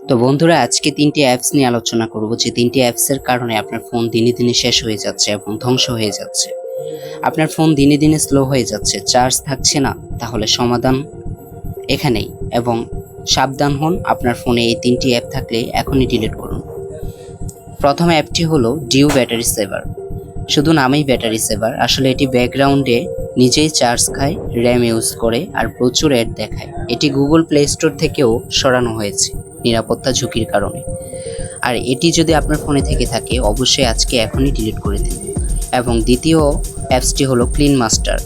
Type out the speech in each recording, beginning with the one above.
তো বন্ধুরা, আজকে তিনটি অ্যাপস নিয়ে আলোচনা করব যে তিনটি অ্যাপসের কারণে আপনার ফোন দিনে দিনে শেষ হয়ে যাচ্ছে এবং ধ্বংস হয়ে যাচ্ছে। আপনার ফোন দিনে দিনে স্লো হয়ে যাচ্ছে, চার্জ থাকছে না, তাহলে সমাধান এখানেই। এবং সাবধান হন, আপনার ফোনে এই তিনটি অ্যাপ থাকলে এখনই ডিলিট করুন। প্রথম অ্যাপটি হলো ডিউ ব্যাটারি সেভার। শুধু নামেই ব্যাটারি সেভার, আসলে এটি ব্যাকগ্রাউন্ডে নিজেই চার্জ খায়, র্যাম ইউজ করে আর প্রচুর অ্যাড দেখায়। এটি গুগল প্লে স্টোর থেকেও সরানো হয়েছে নিরাপত্তা ঝুঁকির কারণে। আর এটি যদি আপনার ফোনে থেকে থাকে, অবশ্যই আজকে এখনই ডিলিট করে দিন। এবং দ্বিতীয় অ্যাপসটি হলো ক্লিন মাস্টার,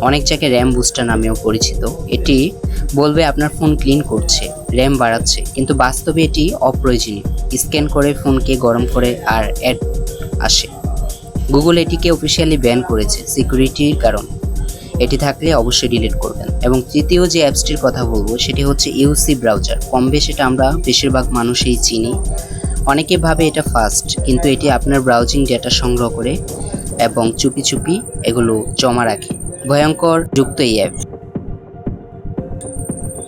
অনেক জায়গায় র্যাম বুস্টার নামেও পরিচিত। এটি বলবে আপনার ফোন ক্লিন করছে, র্যাম বাড়াচ্ছে, কিন্তু বাস্তবে এটি অপ্রয়োজনীয়। স্ক্যান করে ফোনকে গরম করে আর অ্যাড আসে। গুগল এটিকে অফিসিয়ালি ব্যান করেছে সিকিউরিটির কারণে। এটি থাকলে অবশ্যই ডিলিট করবেন। এবং তৃতীয় যে অ্যাপসটির কথা বলবো সেটি হচ্ছে ইউসি ব্রাউজার। কম বেশি এটা আমরা বেশিরভাগ মানুষই চিনি। অনেকে ভাবে এটা ফাস্ট, কিন্তু এটি আপনার ব্রাউজিং ডেটা সংগ্রহ করে এবং চুপি চুপি এগুলো জমা রাখে। ভয়ঙ্কর যুক্ত এই অ্যাপ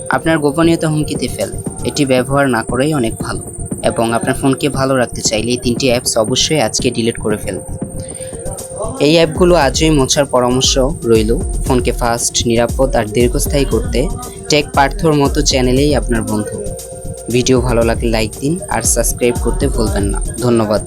আপনার গোপনীয়তা হুমকিতে ফেলে। এটি ব্যবহার না করাই অনেক ভালো। এবং আপনার ফোনকে ভালো রাখতে চাইলে এই তিনটি অ্যাপস অবশ্যই আজকে ডিলিট করে ফেলবেন। এই অ্যাপগুলো আজই মোছার পরামর্শ রইল। ফোনকে ফাস্ট, নিরাপদ আর দীর্ঘস্থায়ী করতে টেক পার্থর মতো চ্যানেলেই আপনার বন্ধু। ভিডিও ভালো লাগলে লাইক দিন আর সাবস্ক্রাইব করতে ভুলবেন না। ধন্যবাদ।